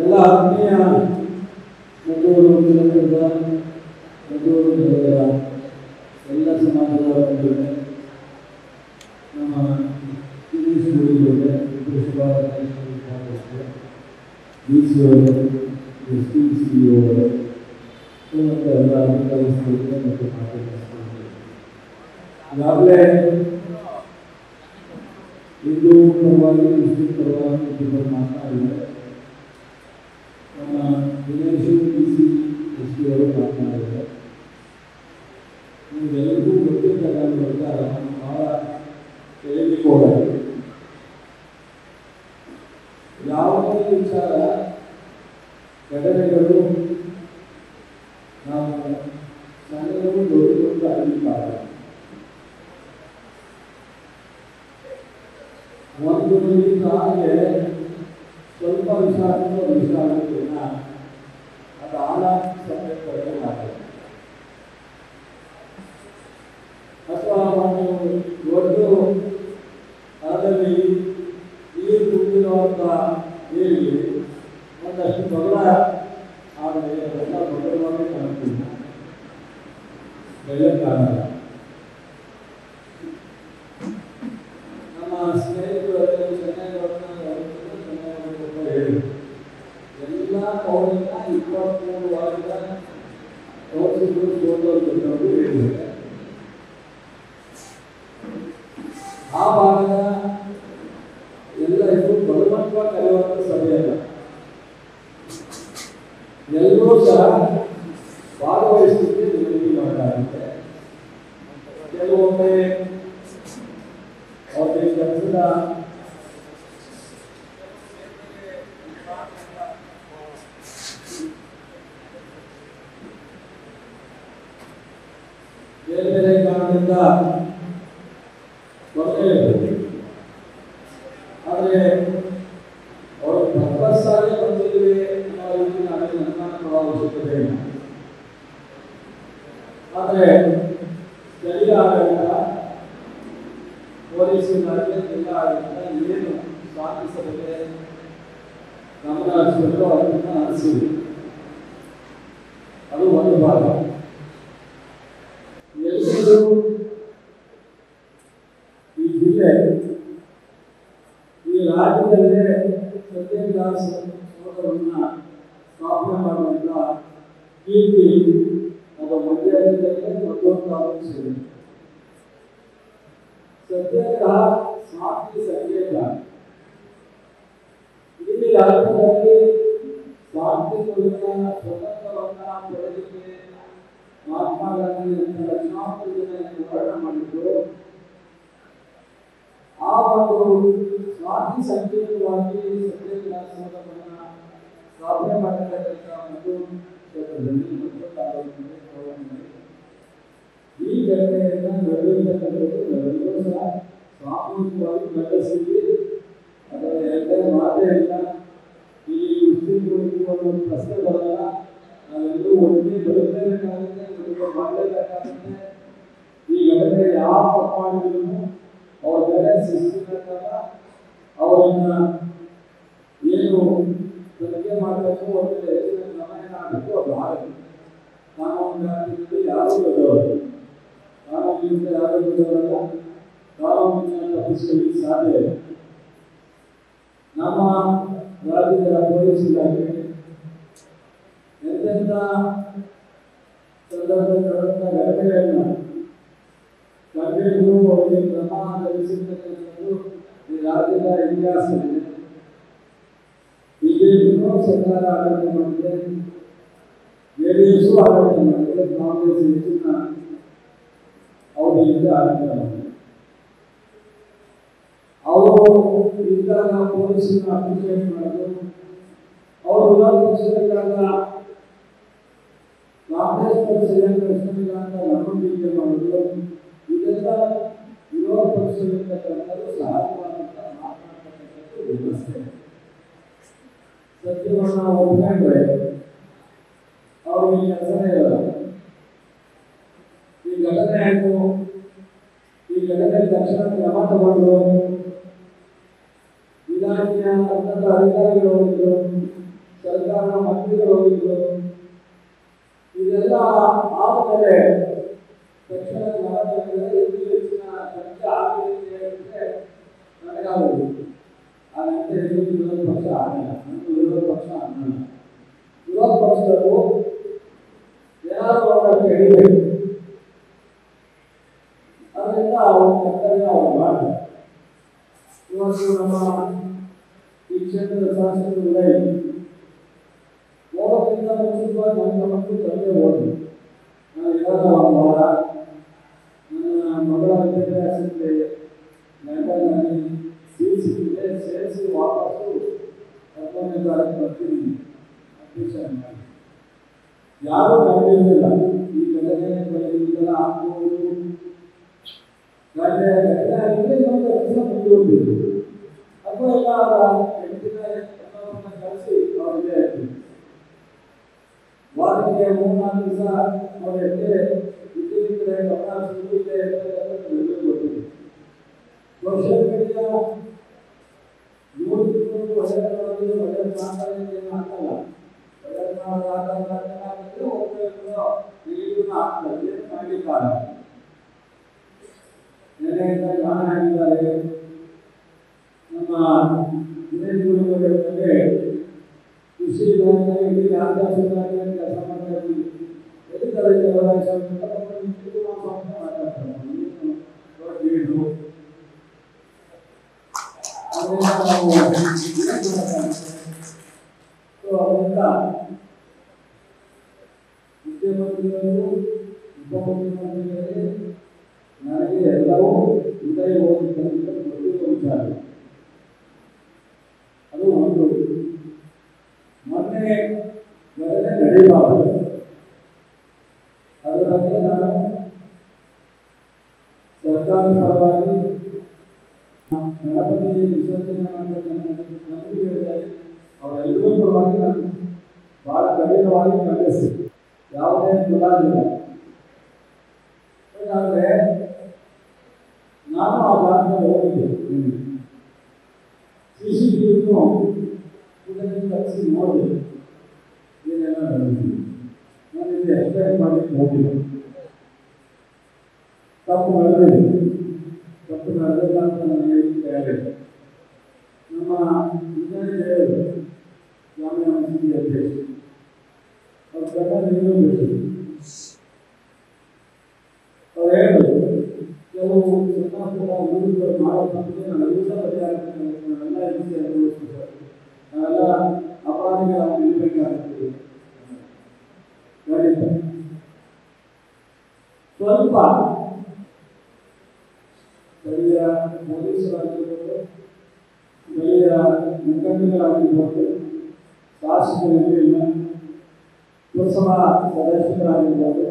ಎಲ್ಲ ಆತ್ಮೀಯ ಮಂಗಳೂರು ಜಿಲ್ಲೆಯಿಂದ ಮಂಗಳೂರು ಜಿಲ್ಲೆಯ ಎಲ್ಲ ಸಮಾಜದ ಬಂಧುಗಳೇ, ನಮ್ಮ ದಿನೇಶ್ ಗುಡಿಯವರೇ, ಡಿ ಸಿ ಅವರು, ಎಸ್ ಟಿ ಸಿ ಅವರು ಮತ್ತು ಎಲ್ಲ ಅಧಿಕಾರಿಗಳಿಗೆ ಮತ್ತು ಮಾತಾಡಿಸ್ತಾರೆ. ಈಗಾಗಲೇ ಹಿಂದೂ ಪರವಾಗಿ ಮುಸ್ಲಿಂ ಪರವಾಗಿ ಇಬ್ಬರು ಮಾತನಾಡಿದ್ದಾರೆ. ನಮ್ಮ Dinesh D C S T ಅವರು ಮಾತನಾಡಿದ್ದಾರೆ. ನಿಮಗೆಲ್ಲರಿಗೂ ಗೊತ್ತಿದ್ದ ಪ್ರಕಾರ ಬಹಳ ತಿಳಿದುಕೊಳ್ಳಿ, ಯಾವುದೇ ವಿಚಾರ ಘಟನೆಗಳು ನಾವು ಸಣ್ಣಗಳು ದೊಡ್ಡದೊಂದು ಅಭಿಪ್ರಾಯ. ಒಂದು ಹಾಗೆ ಸ್ವಲ್ಪ ವಿಷಾದಕ್ಕಿಂತ ಅದು ಆಳ ಸಮಯಕ್ಕೆ ಅಥವಾ ಒಂದು ದೊಡ್ಡ ಅದರಲ್ಲಿ ನೀರು ತುಂಬಿರುವಂಥ ನೀರಿಗೆ ಒಂದಷ್ಟು ಬಗಳ ಆದರೆ ಎಲ್ಲ ಬಗಳವಾಗಿ ಕಾಣ್ತೀವಿ, ಬೆಳೆಯಕ್ಕಾಗಲ್ಲ. ನಮ್ಮ ಸ್ನೇಹಿತರು ಹೇಳಿ ಎಲ್ಲ ಪೌರಿಂದ 23 ವಾರದ ಕೌನ್ಸಿಲರು ಸೋದರರು ಹೇಳಿದ್ದಾರೆ. ಆ ಭಾಗದ ಎಲ್ಲ ಇದು ಬಲವಂತ ಕರೆಯುವಂಥ ಸಭೆಯಲ್ಲ, ಎಲ್ಲರೂ ಸಹ ಭಾಗವಹಿಸಲಿಕ್ಕೆ ವಿನಂತಿ ಮಾಡಲಾಗಿದೆ. ಕೆಲವೊಮ್ಮೆ ಅವರಿಗೆ ಕೆಲಸದ ಬೇರೆ ಬೇರೆ ಕಾರಣದಿಂದ ತೊಂದರೆ ಇರ್ತದೆ. ಆದರೆ ಅವರು ತಪ್ಪಸ್ಸಾಗಿ ಬಂದಿದ್ದೇವೆ ಅನ್ನೋ ರೀತಿ ನಾವೇನು ಅನುಮಾನ ಅವಶ್ಯಕತೆ ಇಲ್ಲ. ಆದರೆ ಸ್ಥಳೀಯ ಆಡಳಿತ, ಪೊಲೀಸ್ ಇಲಾಖೆ, ಜಿಲ್ಲಾ ಆಡಳಿತ ಏನು ಸಾಧಿಸಲಿಕ್ಕೆ ಗಮನ ಹರಿಸಬೇಕು ಅದನ್ನು ಹರಿಸಿದೆ. ಅದು ಒಂದು ಭಾಗ. ಎಲ್ಲರೂ ಈ ಜಿಲ್ಲೆ, ಈ ರಾಜ್ಯದಲ್ಲೇ ಸತ್ಯವಿಲಾಸ ಸೋದರನ್ನ ಸ್ಥಾಪನೆ ಮಾಡುವಂಥ ಕೀರ್ತಿ ಅದು ಮಂಡ್ಯ ಜಿಲ್ಲೆಗೆ ಮತ್ತೊಂದು ಆಲೋಚಿಸಿದೆ. ಸತ್ಯಾಗ್ರಹ ಶಾಂತಿ ಸಂಕೇತ. ಇಲ್ಲಿ ರಾಜ್ಯದಲ್ಲಿ ಶಾಂತಿ ಮೂಲಕ ಸ್ವತಂತ್ರವನ್ನ ಪಡೆಯಲಿಕ್ಕೆ ಮಹಾತ್ಮ ಗಾಂಧಿ ಲಕ್ಷಾಂತರ ಜನ ಹೋರಾಟ ಮಾಡಿದ್ರು. ಆ ಒಂದು ಶಾಂತಿ ಸಂಕೇತವಾಗಿ ಸತ್ಯಾಗ್ರಹವನ್ನ ಸ್ಥಾಪನೆ ಮಾಡತಕ್ಕಂಥ ಒಂದು ಕ್ಷೇತ್ರದಲ್ಲಿ ಈ ಘಟನೆಯನ್ನು ನಡೆದಿರ್ತಕ್ಕಂಥದ್ದು ಸಹ ಸಾಮೂಹಿಕವಾಗಿ ನಡೆಸಿದ್ವಿ. ಅದರ ಎರಡೇ ಮಾತೇ ಇಲ್ಲ. ಈ ಮುಸ್ಲಿಂಗಳಿಗೆ ಒಂದು ಪ್ರಶ್ನೆ ಬರಲ್ಲ, ನಾವೆಲ್ಲರೂ ಒಟ್ಟಿಗೆ ಬದುಕಲೇಬೇಕಾಗುತ್ತೆ, ಮಾಡಲೇಬೇಕಾಗುತ್ತೆ. ಈ ಘಟನೆ ಯಾವ ತಪ್ಪು ಮಾಡಿದ್ರು ಅವ್ರ ಮೇಲೆ ಶಿಸ್ತಿನ ಅವರನ್ನ ಏನು ತನಿಖೆ ಮಾಡಬೇಕು, ಒಂದು ಹೆಚ್ಚಿನ ಕ್ರಮ ಏನಾಗಬೇಕು ಅದು ಆಗಬೇಕು. ಕಾನೂನಿನಲ್ಲಿ ಯಾರೂ ದೊಡ್ಡವರು, ಕಾನೂನಿನಿಂದ ಯಾರೂ ದೊಡ್ಡವರಲ್ಲ. ಕಾನೂನಿನ ತಪ್ಪಿಸಲಿಕ್ಕೆ ಸಾಧ್ಯ ಇಲ್ಲ. ನಮ್ಮ ರಾಜ್ಯದ ಪೊಲೀಸ್ ಇಲಾಖೆ ಎಂತೆಂಥ ಸಂದರ್ಭದಲ್ಲಿ ನಡೆದ ಘಟನೆಗಳನ್ನು ಕಂಡಿದ್ದು ಅವರಿಗೆ ಕ್ರಮ ಜರುಗಿಸಿರ್ತಕ್ಕಂಥದ್ದು ಈ ರಾಜ್ಯದ ಇತಿಹಾಸವಿದೆ. ಬಿಜೆಪಿಯೂ ಸರ್ಕಾರ ಆಡಳಿತ ಮಾಡಿದೆ, ಜೆಡಿಎಸ್ ಆಡಳಿತ ಮಾಡಿದೆ, ಕಾಂಗ್ರೆಸ್ ಹೆಚ್ಚಿನ ಅವಧಿಯಿಂದ ಆಡಳಿತ ಮಾಡಿದೆ. ಅವರು ಇದ್ದಾಗ ಪೊಲೀಸರನ್ನ ಅಪ್ರಿಷಿಯೇಟ್ ಮಾಡೋದು, ಅವರು ವಿರೋಧ ಪಕ್ಷದಲ್ಲಿದ್ದಾಗ ಕಾಂಗ್ರೆಸ್ ಪಕ್ಷ ಅಂತ ನಮ್ಮೊಂದಿಗೆ ಮಾಡೋದು, ಇದೆಲ್ಲ ವಿರೋಧ ಪಕ್ಷದಲ್ಲಿರ್ತಕ್ಕಂಥದ್ದು ಸಹಜವಾದಂಥ ಮಾತನಾಡತಕ್ಕಂಥದ್ದು ವ್ಯವಸ್ಥೆ. ಸತ್ಯವನ್ನು ಒಪ್ಪಿಕೊಂಡ್ರೆ ಅವ್ರಿಗೆ ಕೆಲಸನೇ ಇರಲ್ಲ. ಈ ಘಟನೆ ಆಯಿತು, ಈ ಘಟನೆ ತಕ್ಷಣ ಕ್ರಮ ತಗೊಂಡು ಇಲಾಖೆಯ ಉನ್ನತ ಅಧಿಕಾರಿಗಳು ಸರ್ಕಾರದ ಮಂತ್ರಿಗಳು ಹೋಗಿದ್ರು. ಇದೆಲ್ಲ ಆದಮೇಲೆ ತಕ್ಷಣ ಹೆಚ್ಚು ಹೆಚ್ಚಿನ ಸಂಖ್ಯೆ ಆಗಲಿದೆ ಅಂದರೆ ನನಗಾಗುವುದು. ಹಾಗಂತೆ ವಿರೋಧ ಪಕ್ಷ ಆಗಲ್ಲ, ನನ್ನ ವಿರೋಧ ಪಕ್ಷ ಅನ್ನಲ್ಲ. ವಿರೋಧ ಪಕ್ಷದವರು ಏನಾದರೂ ಅವರ ಹೇಳಿಬೇಕು, ಅದರಿಂದ ಅವ್ರ ಕರ್ತವ್ಯ ಅವರು ಮಾಡ್ತಾರೆ. ಇವತ್ತು ನಮ್ಮ ಈ ಕ್ಷೇತ್ರದ ಶಾಸಕರು ಓದೋಕ್ಕಿಂತ ಮುಂಚಿತವಾಗಿ ನನ್ನ ಮಕ್ಕಳು ತಂದೆ ಓದಿ ನಾನು ಇವಾಗ ಒಂದು ವಾರ ನನ್ನ ಮಗಳ ವಿದ್ಯಾಭ್ಯಾಸಕ್ಕೆ ಲಂಡನ್ನಲ್ಲಿ ಸೇರಿಸಿ ವಾಪಸ್ಸು 19ನೇ ತಾರೀಕು ಬರ್ತೀನಿ ಅಡ್ಮಿಷನ್ ಮಾಡಿ. ಯಾರೂ ನಂಬಿರಲಿಲ್ಲ ಈ ಘಟನೆ ಆಗ್ಬೋದು, ಘಟನೆ ಆಗಿದ್ರೆ ಇನ್ನೊಂದು ವರ್ಷ ಮುಂದುವರೆದಿದ್ದು ಅಥವಾ ಎಲ್ಲ ಅವರ ಹೆಂಡತಿನ ಕಳಿಸಿ ಅವರಿಗೆ ವಾರಕ್ಕೆ 3-4 ದಿವಸ ಅವರ ಹೆಂಡತಿ ಇದ್ದಿದ್ದರೆ ಗಮನ ಸುದ್ದಿದೆ ಗೊತ್ತಿದೆ. ಸೋಷಿಯಲ್ ಮೀಡಿಯಾ ಯೂಟ್ಯೂಬ್ ಒಳ್ಳೆ ಮಾತಾಡಿದ್ರೆ ಏನು ಹಾಕಲ್ಲ, ಒಳ್ಳೆ ಮಾತಾಡಿದ್ರೆ ಒಬ್ಬರು ಆಗ್ತದೆ ಮಾಡಿದ್ದಾರೆ. ನೆನೆಯಿಂದ ಜ್ಞಾನ ಆಗಿದ್ದಾರೆ. ನಮ್ಮ ವಿದೇಶಗಳಿಗೆ ಕೃಷಿ ಇಲಾಖೆ ಇಡೀ ಆದಿವಾಸಿ ಇಲಾಖೆ ಕೆಲಸ ಮಾಡ್ತಾ ಇದ್ದೀವಿ. ಎಲ್ಲಿದ್ದಾರೆ ಮುಖ್ಯಮಂತ್ರಿಗಳು ಉಪಮುಖ್ಯಮಂತ್ರಿಗಳಿಗೆ ನನಗೆ ಎಲ್ಲವೂ ಉದಯ ಹೋಗಿದ್ದಂತ ಗೊತ್ತಿರುವ ವಿಚಾರ. ಅದು ಒಂದು ಮೊನ್ನೆ ಘಟನೆ ನಡೆಯಬಾರದು, ಅದರ ಬಗ್ಗೆ ನಾನು ಸರ್ಕಾರದ ಪರವಾಗಿ ಗಣಪತಿ ವಿಸರ್ಜನೆ ನಂಬಿಕೆ ಅವರೆಲ್ಲರೂ ಪರವಾಗಿ ನಾನು ಬಹಳ ಕಠಿಣವಾಗಿ ಖಂಡಿಸ್ತೀನಿ. ಯಾವುದೇ ಮುಲಾಜಿಲ್ಲ. ಆದರೆ ನಾನು ಆ ಭಾಗದಲ್ಲಿ ಹೋಗಿದ್ದೆ. CCTV ಕಳಿಸಿ ನೋಡಿದೆ ಏನೆಲ್ಲ ನಡೆದಿದೆ. ನಾನು ಇಲ್ಲಿ ಎಕ್ಸ್ಪ್ಲೈನ್ ಮಾಡಲಿಕ್ಕೆ ಹೋಗಿಲ್ಲ. ತಪ್ಪು ನಡೆದಿಲ್ಲ ಅಂತ ನನಗೆ ಹೇಳಿದೆ. ನಮ್ಮ ಇಂಜಿನಿಯರ್ ಜಾಮಿಯಾ ಮಸೀದಿ ಅಧ್ಯಕ್ಷ ಅವ್ರ ಪ್ರಕಾರ ನೀರು ಬೇಕು. ಅವ್ರು ಹೇಳಿದ್ರು ಕೆಲವು ಸಣ್ಣಪುಟ್ಟ ಹುಡುಗರು ಮಾಡೋ ತಪ್ಪಿಗೆ ನಾವೆಲ್ಲ ಪರಿಹಾರ ನಾವೆಲ್ಲ ಹಿಂಸೆ ಅನುಭವಿಸ್ತಾರೆ, ನಾವೆಲ್ಲ ಅಪರಾಧಿಗಳಾಗಿ ನಿಲ್ಲಬೇಕಾಗ್ತದೆ. ಖಂಡಿತ ಸ್ವಲ್ಪ ಸ್ಥಳೀಯ ಪೊಲೀಸರಾಗಿರ್ಬೋದು, ಸ್ಥಳೀಯ ಮುಖಂಡರಾಗಿರ್ಬೋದು, ಶಾಸಕರಿಲ್ಲ, ಪುರಸಭಾ ಸದಸ್ಯರಾಗಿರ್ಬೋದು,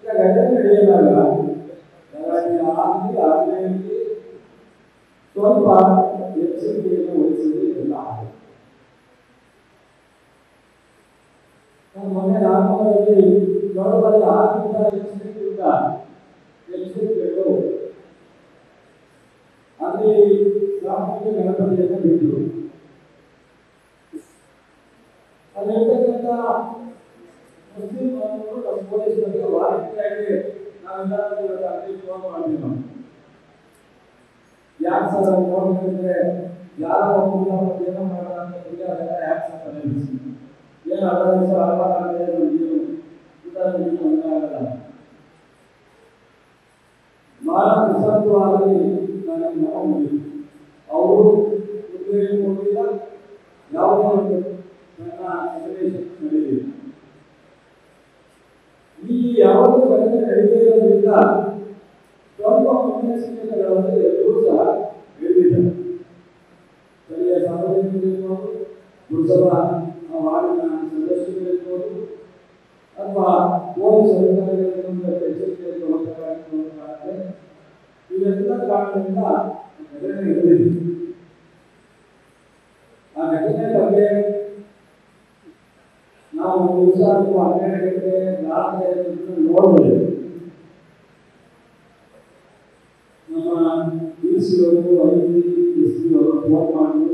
ಈಗ ಘಟನೆ ನಡೆಯಲಾಗ ಆಗಲೇ ಸ್ವಲ್ಪ ಎಚ್ಚರಿಕೆಯನ್ನು ವಹಿಸಿದೆ ಎಲ್ಲ ಆಗಿದೆ. ಮೊನ್ನೆ ರಾಮನಗರದಲ್ಲಿ ದೊಡ್ಡದಾಗಿ ಆಗಿದ್ದ ಎಚ್ಚರಿಕೆಗಳು ಅಲ್ಲಿ ಸಾಮೂಹಿಕ ಗಣಪತಿಯನ್ನು ಬಿಟ್ಟರು. ಅಲ್ಲಿರ್ತಕ್ಕಂಥ ಮುಸ್ಲಿಂ ಬಾಂಧವರು ನಮ್ಮ ಪೊಲೀಸರಿಗೆ ವಾರಂಟಿಯಾಗಿ ನಾವೆಲ್ಲ ಅಲ್ಲಿ ಫೋನ್ ಮಾಡ್ತೀವಿ. ನಾವು ಯಾಕೆ ಸರ್ ನೋಡಿದ್ರೆ ಯಾರೋ ಒಬ್ಬರು ಏನೋ ಮಾಡೋಣ ಅಂತ ಅದೆಲ್ಲ ಯಾಕೆ ಸರ್ ಏನು ಅಲ್ಲ ಸರ್ ಅಲ್ವಾಗಲ್ಲ ಬಹಳ ನಿಸರ್ಗವಾಗಿ ನನಗೆ ನೋಡಿ ಅವರು ಹೋಗಿಲ್ಲ. ಯಾವುದೇ ಒಂದು ನನ್ನ ಸನ್ನಿವೇಶ ನಡೆದಿದೆ. ಈ ಯಾವುದು ಘಟನೆ ನಡೆದೇ ಇರೋದ್ರಿಂದ ಸ್ವಲ್ಪ ಮುನ್ನೆಚ್ಚರಿಕೆಗಳನ್ನು ಎಲ್ಲರೂ ಸಹ ಹೇಳಿದ್ದಾರೆ. ಸ್ಥಳೀಯ ಸಾರ್ವಜನಿಕರಿರ್ಬೋದು, ಪುರಸಭಾ ವಾರ್ಡಿನ ಸದಸ್ಯರಿರ್ಬೋದು ಅಥವಾ ಪೊಲೀಸ್ ಅಧಿಕಾರಿಗಳಿಂದ ಎಚ್ಚರಿಕೆ ತಗೊಳ್ಳಬೇಕಾಗುತ್ತೆ. ಇವೆಲ್ಲ ಕಾರಣದಿಂದ ಘಟನೆ ನಡೆದಿದೆ. ಆ ಘಟನೆ ಬಗ್ಗೆ ನಾವು ದಿವಸ 12 ಗಂಟೆ ರಾತ್ರಿ ನೋಡಬಹುದು. ನಮ್ಮ DC ಅವರು, IC, SC ಅವರು ಫೋನ್ ಮಾಡಿ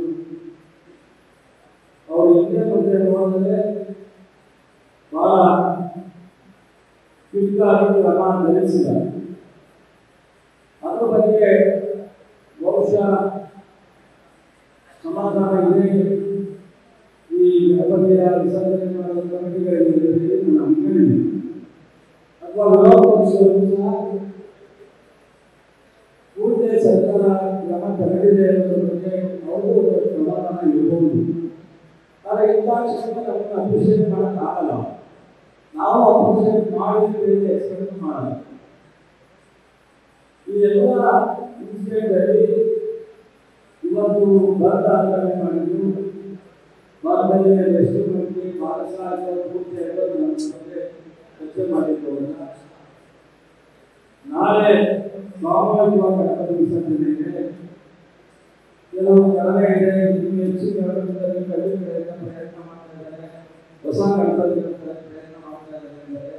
ಅವರು ಎಲ್ಲೇ ಬಂದರೆ ನೋಡಿದ್ರೆ ಬಹಳ ಕ್ವಿಕ್ಕಾಗಿ ಕ್ರಮ ನಡೆಸಿದ್ದಾರೆ. ಅದರ ಬಗ್ಗೆ ಬಹುಶಃ ಸಮಾಧಾನ ಇದೆ. ಈ ಗಣಪತಿಯ ವಿಸರ್ಜನೆ ಮಾಡುವ ಕಮಿಟಿಗಳಿಗೆ ನಾನು ಹೇಳಿದ್ದೀನಿ, ಅಥವಾ ವಿರೋಧ ಪಕ್ಷಗಳು ಸಹ ಕೂಡಲೇ ಸರ್ಕಾರ ಕ್ರಮ ತಗೊಂಡಿದೆ ಅನ್ನೋದ್ರ ಬಗ್ಗೆ ಅವರು ಸಮಾಧಾನ ಇರಬಹುದು. ಆದರೆ ಇಂಥ ಕ್ಷಣ ನಮ್ಮನ್ನು ಅಪ್ರಿಷಿಯೇಟ್ ಮಾಡೋಕ್ಕಾಗಲ್ಲ. ನಾವು ಅಪ್ರಿಷಿಯೇಟ್ ಮಾಡಿದ್ದೇವೆ, ಎಕ್ಸ್ಪೆಕ್ಟ್ ಮಾಡಲ್ಲ. ಈ ಎಲ್ಲ ಇನ್ಸಿಡೆಂಟಲ್ಲಿ ಇವತ್ತು ಬಂದ ಆಚರಣೆ ಮಾಡಿದ್ದು ಭಾರತದಲ್ಲಿ ಎಷ್ಟು ಮಂದಿ ಪಾಠಶಾಲೆ ಪೂರ್ತಿ ಎಲ್ಲರೂ ನಮ್ಮ ಬಗ್ಗೆ ಚರ್ಚೆ ಮಾಡಿಕೊಳ್ಳೋಣ. ನಾಳೆ ಸಾಮೂಹಿಕವಾಗಿ ಗಣಪತಿ ವಿಸರ್ಜನೆ ಇದೆ. ಕೆಲವು ಕಡಿಮೆ ಇದೆ, ಇನ್ನು ಹೆಚ್ಚು ಗಣಪತಿಗಳಲ್ಲಿ ಕಡಿಮೆ ಪ್ರಯತ್ನ ಮಾಡ್ತಾ ಇದ್ದಾರೆ, ಹೊಸ ಗಣಪತಿ ಪ್ರಯತ್ನ ಮಾಡ್ತಾ ಇದ್ದಾರೆ.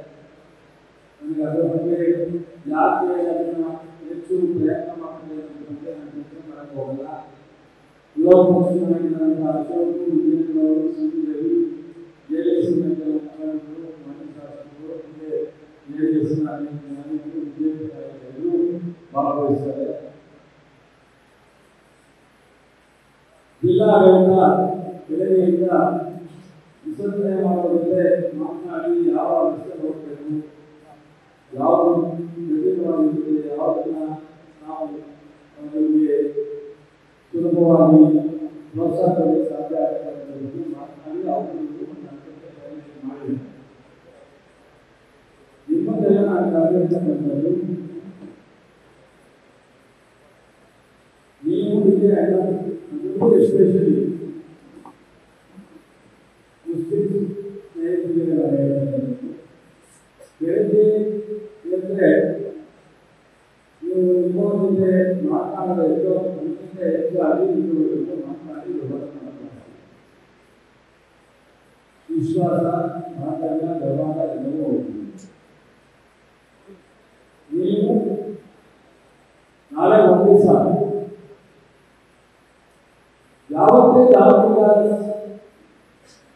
ನನಗೆ ಅದರ ಬಗ್ಗೆ ಯಾಕೆ ಅದನ್ನು ಹೆಚ್ಚು ಪ್ರಯತ್ನ ಮಾಡ್ತಾರೆ ಅನ್ನೋದ್ರ ಬಗ್ಗೆ ನಾನು ಚರ್ಚೆ ಮಾಡಕ್ಕೆ ಹೋಗಲ್ಲ. ವಿರೋಧ ಪಕ್ಷಗಳಾಗಿದ್ದಂಥ ಅಶೋಕ್, ವಿಜಯನವರು, ಸಂಜಯ್, JDS ಕೆಲವು ಮುಖಂಡರು, ಮಾಜಿ ಶಾಸಕರು, JDSನ ನಾಯಕರು, ಬಿಜೆಪಿ ನಾಯಕರು ಭಾಗವಹಿಸ್ತಾರೆ. ಜಿಲ್ಲಾಡಳಿತ ಬೆಳಗ್ಗೆಯಿಂದ ವಿಸರ್ಜನೆ ಮಾಡುವುದಕ್ಕೆ ಮಾತನಾಡಿ ಯಾವ ಅಂಶ ನೋಡಬೇಕು, ಯಾವುದು ಜಟಿಲವಾಗಿರುತ್ತದೆ, ಯಾವುದನ್ನ ನಾವು ಅವರಿಗೆ ಸುಲಭವಾಗಿ ಪ್ರೋತ್ಸಾಹ ಕೊಡಲಿಕ್ಕೆ ಸಾಧ್ಯ ಆಗ್ತದೆ ಮಾತನಾಡಿ ಅವರು ಮಾಡಿದ್ದಾರೆ. ನಿಮ್ಮದೆಲ್ಲ ನಾನು ಕರೆದಿರ್ತಕ್ಕಂಥದ್ದು ನೀವು ಇದೆ ಅದಕ್ಕೂ ಎಸ್ಪೆಷಲಿ ಮುಸ್ಲಿಂ ಸ್ನೇಹಿತರಿಗೆ ಬೆಳಗ್ಗೆ ಅಂದರೆ ನೀವು ನಿಮ್ಮ ಜೊತೆ ಮಾತನಾಡದ ಎಷ್ಟೋ ನಮ್ಮಿಂದ ಹೆಚ್ಚು ಅಧಿಕಾರಿಗಳು ಮಾತನಾಡಿ ವ್ಯವಹಾರ ಮಾಡ್ತಾರೆ. ವಿಶ್ವಾಸ, ಬಾಂಧವ್ಯ, ವ್ಯವಹಾರ ಎಲ್ಲವೂ ಹೋಗ್ತದೆ. ನೀವು ನಾಳೆ ಒಂದು ದಿವಸ ಯಾವತ್ತೇ ಧಾರ್ಮಿಕ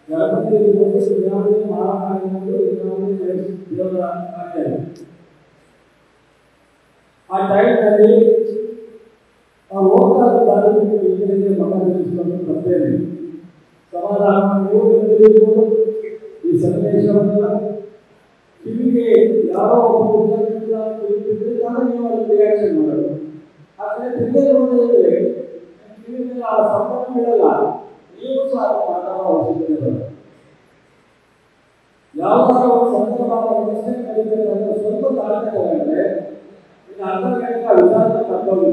ಗಣಪತಿ ಇರ್ಬೋದು, ಯಾವುದೇ ಮಾರಾಟ ಆಗಿರ್ಬೋದು, ಯಾವುದೇ ದೇವರ ಕಾರ್ಯ ಆ ಟೈಮ್ನಲ್ಲಿ ಆ ಹೋಗ್ತಾ ಧಾರ್ಮಿಕ ಮನವೊಲಿಸಿಕೊಂಡು ಬರ್ತೇನೆ. ಸಮಾಧಾನ ನೀವು ತಿಳಿದಿರ್ಬೋದು. ಈ ಸಂದೇಶವನ್ನು ಕಿವಿಗೆ ಯಾರೋ ಒಬ್ಬ ನೀವು ಅದಕ್ಕೆ ರಿಯಾಕ್ಷನ್ ಮಾಡೋದು. ಆದರೆ ತಿಳಿದಿರುವುದೇ ಕಿವಿಗೆ ಆ ಸಂಪರ್ಕ ಬೀಳಲ್ಲ. ನೀವು ಸಹ ಮಾತಾಡೋ ಅವಶ್ಯಕತೆ ಬರುತ್ತೆ. ಯಾವುದಾದ್ರೂ ಒಂದು ಸಂದರ್ಭ ಪ್ರಶ್ನೆ ಕಲಿಬೇಕಾದ್ರೆ ಸ್ವಲ್ಪ ತಾಳ್ಮೆ ತಗೊಂಡ್ರೆ ಇನ್ನು ಅರ್ಧ ಗಂಟೆ ವಿಚಾರ ಕರ್ತವ್ಯ.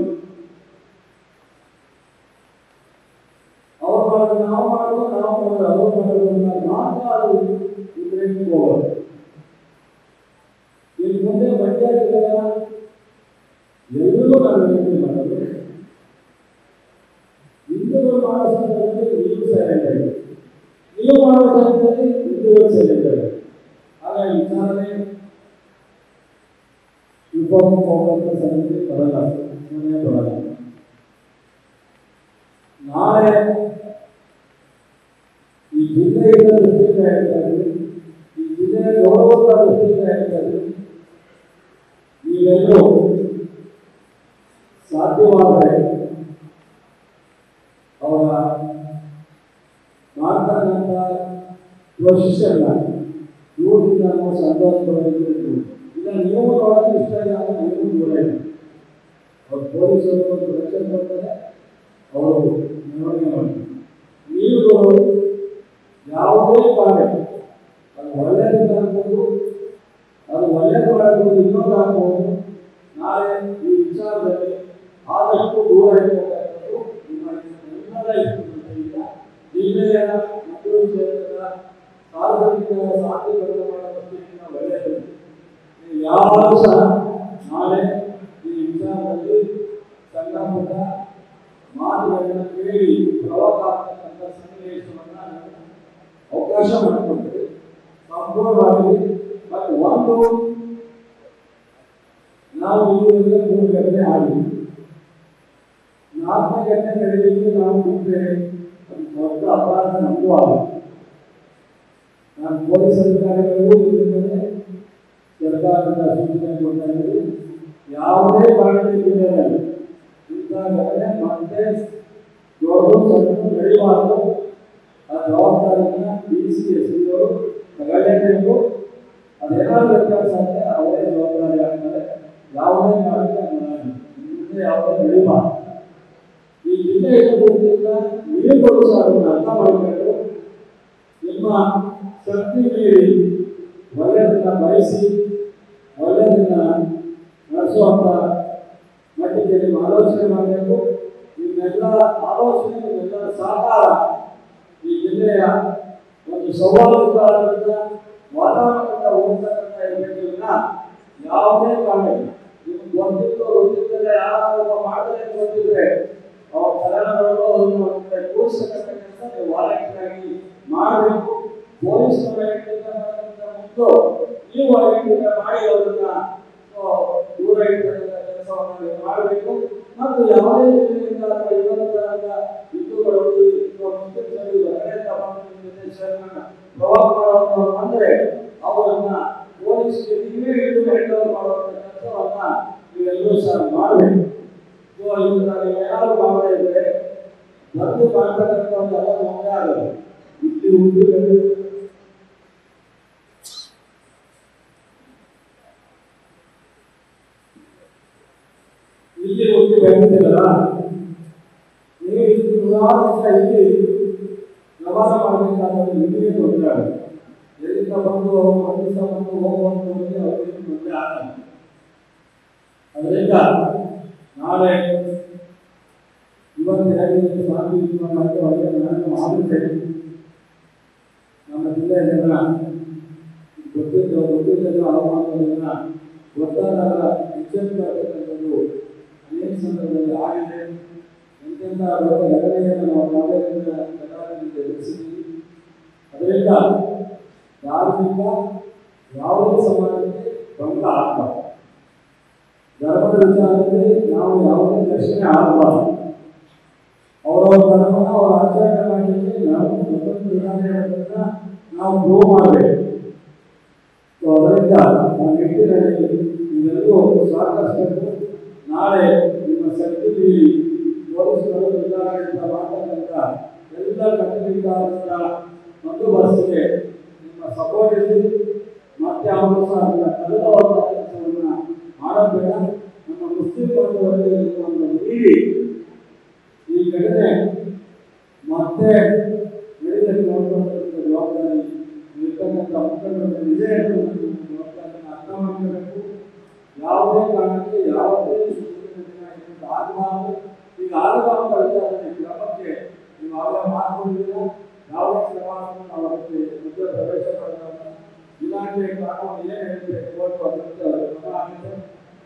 ಅವ್ರು ಮಾಡೋದು ನಾವು ಮಾಡೋದು, ನಾವು ಮಾಡೋದು ಅವ್ರು ಮಾಡೋದು ಮಾತ್ರ ಅದು ಇದ್ರೆ ಹೋಗೋದು. ಇಲ್ಲಿ ಮುಂದೆ ಮಂಡ್ಯ ಜಿಲ್ಲೆಯ ಎಲ್ಲರೂ ನಾನು ವಿನಂತಿ ಮಾಡೋದು, ಹಿಂದೂಗಳು ಮಾಡೋ ಸಂದರ್ಭದಲ್ಲಿ ನೀವು ಸೈಲೆಂಟ್ ಆಗಿ, ನೀವು ಮಾಡೋ ಸಂದರ್ಭದಲ್ಲಿ ಹಿಂದೂಗಳು ಸೈಲೆಂಟ್ ಆಗಿ. ಹಾಗಾಗಿ ವಿಚಾರಣೆ ವಿಪೋಪ ಸಮಿತಿ ಬರಲ್ಲ, ಸಮಯ ಬರಲ್ಲ. ನಾಳೆ ಈ ಜಿಲ್ಲೆಯಿಂದ ದೃಷ್ಟಿಯಿಂದ ಹೇಳ್ತಾರೆ, ಈ ಜಿಲ್ಲೆಯ ಗೌರವದ ದೃಷ್ಟಿಯಿಂದ ಹೇಳ್ತಾರೆ. ನೀವೆಲ್ಲರೂ ಸಾಧ್ಯವಾದರೆ ಅವರ ಮಾಡ್ತಕ್ಕಂಥ ಪ್ರೊಸೆಷನ್ನ ದೂರದಿಂದ ನಾವು ಸಂತೋಷಪಡಬೇಕು. ಈಗ ನೀವು ನೋಡೋದು ಇಷ್ಟ ಇಲ್ಲ ಅಂದರೆ ನೀವು ದೂರ ಇಲ್ಲ. ಅವ್ರು ಪೊಲೀಸರು ಪ್ರೊಟೆಕ್ಷನ್ ಕೊಡ್ತಾರೆ, ಅವರು ಮೆರವಣಿಗೆ ಮಾಡ್ತಾರೆ. ನೀವು ಯಾವುದೇ ಕಾರ್ಯ ಅದು ಒಳ್ಳೆಯದಕ್ಕೆ ಆಗ್ಬೋದು, ಅದು ಒಳ್ಳೆಯದು ಮಾಡಬಹುದು, ಇನ್ನೊಂದು ಆಗ್ಬೋದು. ನಾಳೆ ಈ ವಿಚಾರದಲ್ಲಿ ಆದಷ್ಟು ದೂರ ಇರಬೇಕಾದ್ರು ನಿಮ್ಮೆಲ್ಲರ ಇಷ್ಟ. ಜಿಲ್ಲೆಯ ಮಕ್ಕಳು ಕ್ಷೇತ್ರದ ಸಾರ್ವಜನಿಕರ ಸಾಧ್ಯತೆ ಮಾಡೋದಕ್ಕಿಂತ ಒಳ್ಳೆಯದು. ಯಾರು ಸಹ ನಾಳೆ ಈ ವಿಚಾರದಲ್ಲಿ ಸಣ್ಣ ಪುಟ್ಟ ಮಾತುಗಳನ್ನು ಕೇಳಿ ಪ್ರವಾಹ ಆಗ್ತಕ್ಕಂಥ ಸನ್ನಿವೇಶವನ್ನು ಅವಕಾಶ ಮಾಡಿಕೊಡ್ತೀವಿ ಸಂಪೂರ್ಣವಾಗಿ. ಮತ್ತು ಒಂದು ನಾವು ಇಲ್ಲಿಂದ 3 ಗಂಟೆ ಆಗಿ 4 ಗಂಟೆ ನಡೆಯಲಿಕ್ಕೆ ನಾವು ಬಿಟ್ಟರೆ ದೊಡ್ಡ ಅಪರಾಧ ನಮಗೂ ಆಗುತ್ತೆ. ಪೊಲೀಸ್ ಅಧಿಕಾರಿಗಳಿಗೂ ಇಲ್ಲಿಂದಲೇ ಸರ್ಕಾರದ ಸೂಚನೆ ಕೊಡ್ತಾ ಇದ್ದೀವಿ. ಯಾವುದೇ ಕಾರಣಕ್ಕೆ ಜಿಲ್ಲೆಯಲ್ಲಿ ಇಂಥ ಘಟನೆ ಮತ್ತೆ ದೊಡ್ಡ ಸಣ್ಣ ಬೆಳೆಯಬಾರದು. ಆ ಜವಾಬ್ದಾರಿನ DC SP ಅವರು ತಗೊಳ್ಳೇಬೇಕು. ಅದೇನಾದ್ರು ವ್ಯತ್ಯಾಸ ಆದರೆ ಅವರೇ ಜವಾಬ್ದಾರಿ ಆಗ್ತಾರೆ. ಯಾವುದೇ ಕಾರಣಕ್ಕೆ ಮುಂದೆ ಯಾವುದೇ ಬೆಳೆಯಬಾರದು. ಈ ಜಿಲ್ಲೆ ಇರೋದ್ರಿಂದ ನೀರುಗಳು ಸಹ ಅದನ್ನು ಅರ್ಥ ಮಾಡಬೇಕು. ನಿಮ್ಮ ಶಕ್ತಿ ಮೀರಿ ಒಳ್ಳೆಯದನ್ನ ಬಯಸಿ ಒಳ್ಳೆಯದನ್ನ ನಡೆಸುವಂಥ ಮಟ್ಟಿಗೆ ನೀವು ಆಲೋಚನೆ ಮಾಡಬೇಕು. ನಿಮ್ಮೆಲ್ಲ ಆಲೋಚನೆ ನಿಮ್ಮೆಲ್ಲರ ಸಹಕಾರ ಈ ಜಿಲ್ಲೆಯ ಒಂದು ಸವಾಲುಗಾರರಿಂದ ವಾತಾವರಣದಿಂದ ಹೋಗ್ತಕ್ಕಂಥ ಇರಬೇಕಿಲ್ಲ. ಯಾವುದೇ ಕಾರಣ ನಿಮ್ಗೆ ಗೊತ್ತಿದ್ದರೆ ಯಾರಾದರೂ ಮಾಡದೇ ಗೊತ್ತಿದ್ರೆ ಅವ್ರ ತಲೆಗಳನ್ನು ಅದನ್ನು ಕೂಡಿಸ್ತಕ್ಕಂಥ ಕೆಲಸ ನೀವು ವಾಲಂಟಿಯರ್ ಆಗಿ ಮಾಡಬೇಕು. ಪೊಲೀಸ್ ಮುಂದೆ ನೀವು ವಾಲಂಟಿಯರ್ ಮಾಡಿ ಅವರನ್ನ ದೂರ ಇರ್ತಕ್ಕಂಥ ಕೆಲಸವನ್ನು ಮಾಡಬೇಕು. ಮತ್ತು ಯಾವುದೇ ಜಿಲ್ಲೆಯಿಂದ ಅಥವಾ ಇನ್ನೊಂದರಿಂದ ಹಿಂದೂಗಳು ಮುಸ್ಲಿಮ್ಸರು ಪ್ರವಾಹ ಮಾಡುವಂಥವ್ರು ಅಂದರೆ ಅವರನ್ನ ಪೊಲೀಸ್ಗೆ ನೀವೇ ಹಿಡಿದು ಹೆಂಡೋರ್ ಮಾಡುವಂಥ ಕೆಲಸವನ್ನ ನೀವೆಲ್ಲರೂ ಸಹ ಮಾಡಬೇಕು. ಯಾರು ಮಾಡದೇ ಇದ್ರೆ ಬಂದು ಮಾಡ್ತಕ್ಕಂಥವ್ರೆಲ್ಲ ನಮ್ಮದೇ ಆಗಲ್ಲ. ಇಲ್ಲಿ ಹುಟ್ಟಿ ಬೆಳೆದಿದ್ದೀರಲ್ಲ, ನೀವು ಇಲ್ಲಿ ಇಲ್ಲಿ ವ್ಯವಹಾರ ಮಾಡಬೇಕಾದ್ರೆ ನಿಮಗೆ ತೊಂದರೆ ಆಗುತ್ತೆ. ಎಲ್ಲಿಂದ ಬಂದು ಮಂದಿಸ ಬಂದು ಹೋಗುವಂಥವ್ರಿಗೆ ಅವರಿಗೆ ತೊಂದರೆ ಆಗಲ್ಲ. ಅದರಿಂದ ನಾಳೆ ಇವತ್ತು ಹೇಗೆ ಶಾಂತಿ ಮಾಡ್ತೇವೆ ನಾನು ಆಗುತ್ತೇನೆ. ನಮ್ಮ ಜಿಲ್ಲೆಯ ಜನ ಗೊತ್ತಿದ್ದ ಹವಾಮಾನಗಳನ್ನ ಗೊತ್ತಾದಾಗ ಎಚ್ಚರಿಕೆಯಾಗತಕ್ಕಂಥದ್ದು ಅನೇಕ ಸಂದರ್ಭದಲ್ಲಿ ಆಗಿದೆ. ಎಂತೆಂಥ ದೊಡ್ಡ ಘಟನೆಯನ್ನು ನಾವು ಕಾವೇರಿಯಿಂದ ಎದುರಿಸಿದ್ದೀವಿ. ಅದರಿಂದ ಧಾರ್ಮಿಕ ಯಾವುದೇ ಸಮಾಜಕ್ಕೆ ಭಂಗ ಆಗಬಾರ್ದು. ಧರ್ಮದ ವಿಚಾರದಲ್ಲಿ ನಾವು ಯಾವುದೇ ಘರ್ಷಣೆ ಆಗಬಾರ್ದು. ಅವರವರ ಧರ್ಮನ ಅವರ ಆಚರಣೆ ಮಾಡಲಿಕ್ಕೆ ನಾವು ಸ್ವತಂತ್ರ ನಾವು ಪ್ರೂವ್ ಮಾಡಬೇಕು. ಅದರಿಂದ ನಾವು ನಿಟ್ಟಿನಲ್ಲಿ ಇವೆಲ್ಲರೂ ಸಹಕರಿಸಬೇಕು. ನಾಳೆ ನಿಮ್ಮ ಶಕ್ತಿ ಮೀರಿ ಪೊಲೀಸರು ಜಿಲ್ಲಾಡಳಿತ ಮಾಡತಕ್ಕಂಥ ಎಲ್ಲ ಕಟ್ಟುನಿಟ್ಟಾದಂಥ ಬಂದೋಬಸ್ತಿಗೆ ನಿಮ್ಮ ಸಪೋರ್ಟ್ ಇರಲಿ. ಮತ್ತೆ ಅವರು ಸಹ ಅದನ್ನು ಕಲಿಯುವಂಥ ಕೆಲಸವನ್ನು ಮಾಡಬೇಡ. ನಮ್ಮ ಮುಸ್ಲಿಂ ಬಂಧುವರಿಗೆ ನಮ್ಮನ್ನು ಮೀರಿ ಈ ಘಟನೆ ಮತ್ತೆ ನಡೆಯಲು ನೋಡುವಂಥ ಜವಾಬ್ದಾರಿ ಇರ್ತಕ್ಕಂಥ ಮುಖಂಡರ ವಿಜಯವನ್ನು ಜವಾಬ್ದಾರಿಯನ್ನು ಅರ್ಥ ಮಾಡಬೇಕು. ಯಾವುದೇ ಕಾರಣಕ್ಕೆ ಯಾವುದೇ ಆಗಬಾರದು. ಈಗ ಆಗಬಾರ್ದು ವಿಚಾರನೆ ಕ್ರಮಕ್ಕೆ ನೀವು ಆಗ ಮಾಡ್ಕೊಂಡಿಲ್ಲ. ಯಾವುದೇ ಕ್ರಮವನ್ನು ನಾವು ಅದಕ್ಕೆ ಮಧ್ಯ ಪ್ರವೇಶ ಮಾಡಲ್ಲ. ಇಲಾಖೆ ಕಾನೂನು ಏನು ಹೇಳಬೇಕು ಕೋರ್ಟ್ ಅದಕ್ಕೆ ಕ್ರಮ ಆಗಿದೆ.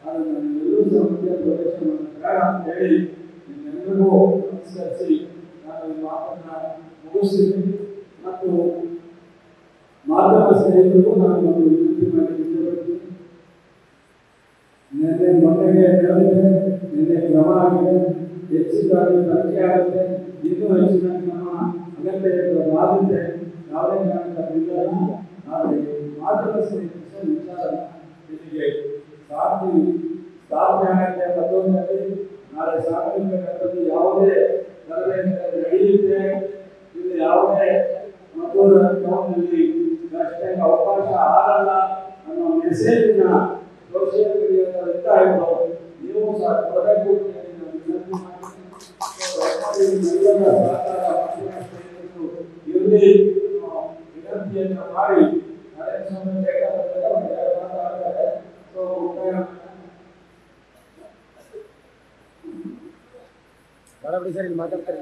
ಅದನ್ನು ನೀವೆಲ್ಲರೂ ಸಹ ಮಧ್ಯ ಪ್ರವೇಶ ಬೇಡ ಅಂತ ಹೇಳಿ ನಿಮ್ಮೆಲ್ಲರಿಗೂ ನಮಸ್ಕರಿಸಿ ನಾನು ಈ ಮಾತನ್ನು ಮುಗಿಸ್ತೀನಿ. ಮತ್ತು ಮಾಧ್ಯಮ ಸ್ನೇಹಿತರಿಗೂ ನಾನು ಒಂದು ವಿನಂತಿ ಮಾಡಿ ಇಷ್ಟಪಡ್ತೀನಿ. ಮೊನ್ನೆಗೆ ಹೇಳಿದೆ, ನಿನ್ನೆ ಕ್ರಮ ಆಗಿದೆ, ಹೆಚ್ಚಿಗಾಗಿ ತನಿಖೆ ಆಗುತ್ತೆ, ಇನ್ನೂ ಹೆಚ್ಚಿನಾಗಿ ನಮ್ಮ ಅಗತ್ಯ ಆಗುತ್ತೆ. ಯಾವುದೇ ಕಾರಣಕ್ಕಿಲ್ಲ. ಆದರೆ ಮಾಧ್ಯಮ ಸ್ನೇಹಿತರ ವಿಚಾರ ಇಲ್ಲಿಗೆ ಸ್ಥಾಪನೆ ಆಗುತ್ತೆ. ಮತ್ತೊಂದಲ್ಲಿ ನಾಳೆ ಸಾರ್ವಜನಿಕ ಘಟನೆ ಯಾವುದೇ ನಡೆಯುತ್ತೆ. ಇಲ್ಲಿ ಯಾವುದೇ ಮತ್ತೊಂದು ಟೌನ್ನಲ್ಲಿ ಅಷ್ಟೇ ಅವಕಾಶ ಆಗಲ್ಲ ಅನ್ನೋ ಮೆಸೇಜಿನ ಸೋಷಿಯಲ್ ಮೀಡಿಯಾದಿಂದ ಆಯಿತು. ನೀವು ಸಹ ಕೊಡಬೇಕು ಇರಲಿ ವಿನಂತಿಯನ್ನು ಮಾಡಿ ಬರಬಡಿ ಸರ್ ಇಲ್ಲಿ ಮಾತಾಡ್ತಾರೆ.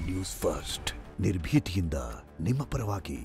ನ್ಯೂಸ್ ಫಸ್ಟ್ ನಿರ್ಭೀತಿಯಿಂದ ನಿಮ್ಮ ಪರವಾಗಿ.